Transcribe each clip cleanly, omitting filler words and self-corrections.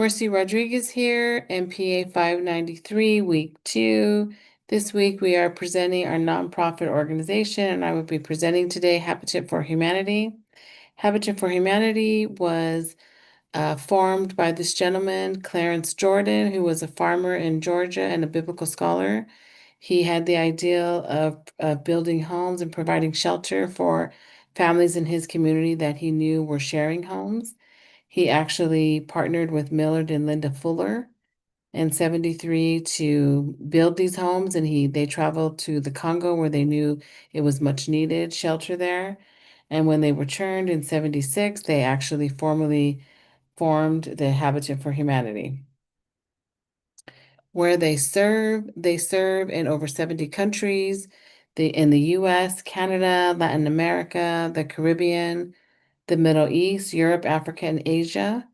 Mercy Rodriguez here, MPA 593, week 2. This week we are presenting our nonprofit organization, and I will be presenting today Habitat for Humanity. Habitat for Humanity was formed by this gentleman, Clarence Jordan, who was a farmer in Georgia and a biblical scholar. He had the ideal of building homes and providing shelter for families in his community that he knew were sharing homes. He actually partnered with Millard and Linda Fuller in 73 to build these homes, and they traveled to the Congo where they knew it was much needed shelter there. And when they returned in 76, they actually formally formed the Habitat for Humanity. Where they serve in over 70 countries, in the US, Canada, Latin America, the Caribbean, the Middle East, Europe, Africa, and Asia.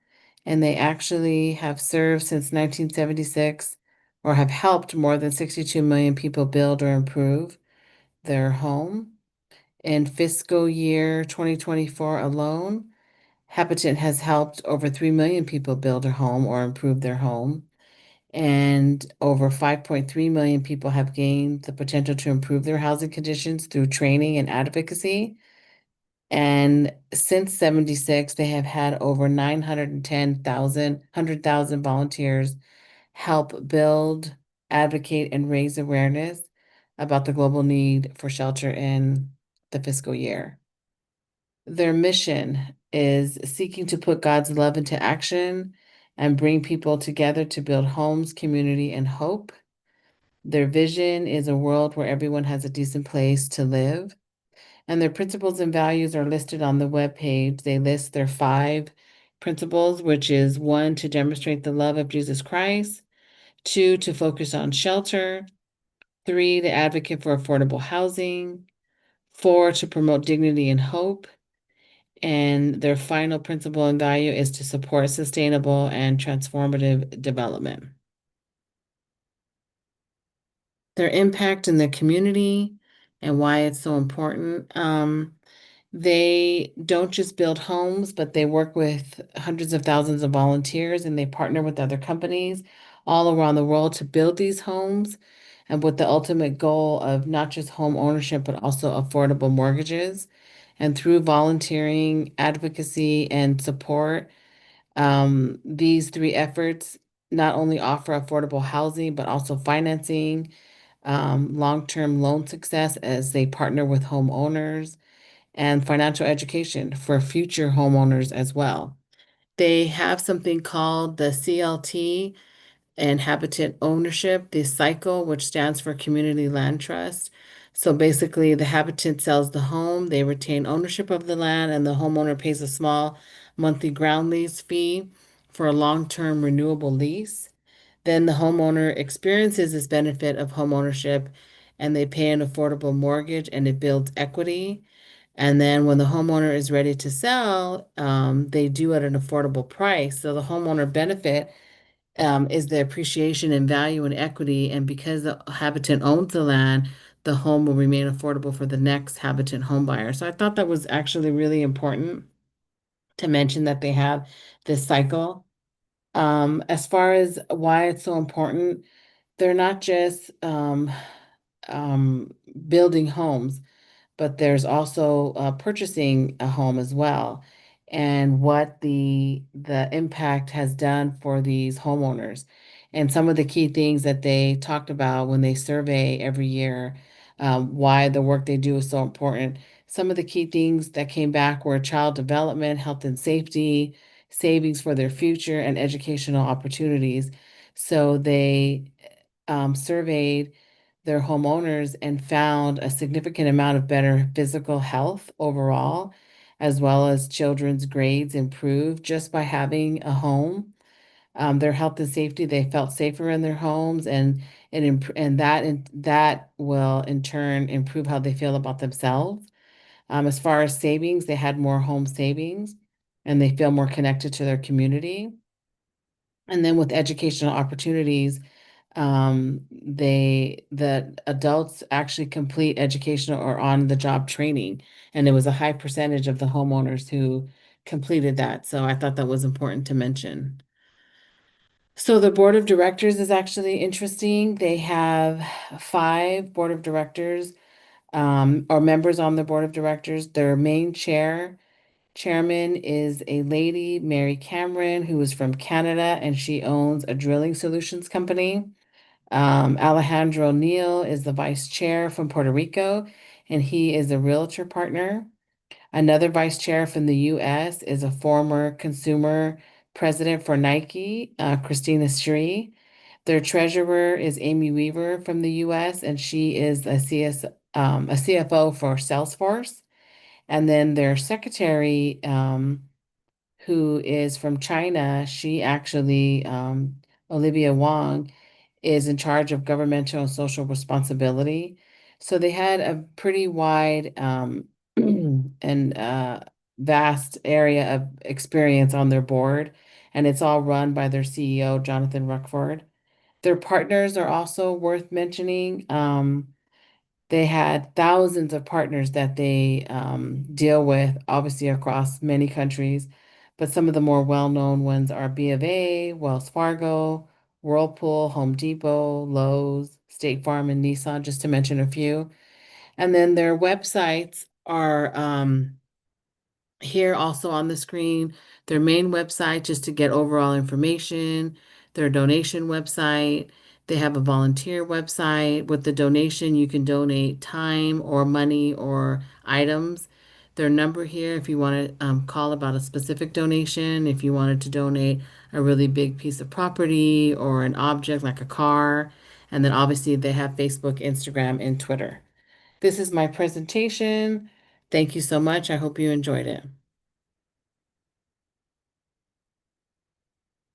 And they actually have served since 1976 or have helped more than 62 million people build or improve their home. In fiscal year 2024 alone, Habitat has helped over 3 million people build a home or improve their home. And over 5.3 million people have gained the potential to improve their housing conditions through training and advocacy. And since 76, they have had over 100,000 volunteers help build, advocate, and raise awareness about the global need for shelter in the fiscal year. Their mission is seeking to put God's love into action and bring people together to build homes, community, and hope. Their vision is a world where everyone has a decent place to live. And their principles and values are listed on the webpage. They list their 5 principles, which is 1, to demonstrate the love of Jesus Christ, 2, to focus on shelter, 3, to advocate for affordable housing, 4, to promote dignity and hope. And their final principle and value is to support sustainable and transformative development. Their impact in the community and why it's so important. They don't just build homes, but they work with hundreds of thousands of volunteers and they partner with other companies all around the world to build these homes and with the ultimate goal of not just home ownership, but also affordable mortgages. And through volunteering, advocacy, and support, these 3 efforts not only offer affordable housing, but also financing, long-term loan success as they partner with homeowners and financial education for future homeowners as well. They have something called the CLT and Habitat Ownership, the cycle, which stands for Community Land Trust. So basically, the habitant sells the home, they retain ownership of the land, and the homeowner pays a small monthly ground lease fee for a long-term renewable lease. Then the homeowner experiences this benefit of homeownership and they pay an affordable mortgage and it builds equity. And then when the homeowner is ready to sell, they do at an affordable price. So the homeowner benefit is the appreciation in value and equity. And because the habitant owns the land, the home will remain affordable for the next habitant home buyer. So I thought that was actually really important to mention that they have this cycle. As far as why it's so important, they're not just um, building homes, but there's also purchasing a home as well, and what the impact has done for these homeowners, and some of the key things that they talked about when they survey every year, why the work they do is so important. Some of the key things that came back were child development, health and safety, savings for their future, and educational opportunities. So they surveyed their homeowners and found a significant amount of better physical health overall, as well as children's grades improved just by having a home. Their health and safety, they felt safer in their homes, and that will in turn improve how they feel about themselves. As far as savings, they had more home savings, and they feel more connected to their community. And then with educational opportunities, the adults actually complete educational or on-the-job training, and it was a high percentage of the homeowners who completed that. So I thought that was important to mention. So the board of directors is actually interesting. They have five board of directors or members on the board of directors. Their main chairman is a lady, Mary Cameron, who is from Canada, and she owns a drilling solutions company. Alejandro Neal is the vice chair from Puerto Rico, and he is a realtor partner. Another vice chair from the US is a former consumer president for Nike, Christina Sri. Their treasurer is Amy Weaver from the US, and she is a CFO for Salesforce. And then their secretary, who is from China, she actually, Olivia Wang, is in charge of governmental and social responsibility. So they had a pretty wide and vast area of experience on their board, and it's all run by their CEO, Jonathan Ruckford. Their partners are also worth mentioning. They had thousands of partners that they deal with, obviously across many countries, but some of the more well-known ones are B of A, Wells Fargo, Whirlpool, Home Depot, Lowe's, State Farm, and Nissan, just to mention a few. And then their websites are here also on the screen, their main website just to get overall information, their donation website. They have a volunteer website. With the donation, you can donate time or money or items. Their number here, if you want to call about a specific donation, if you wanted to donate a really big piece of property or an object like a car. And then obviously they have Facebook, Instagram, and Twitter. This is my presentation. Thank you so much. I hope you enjoyed it.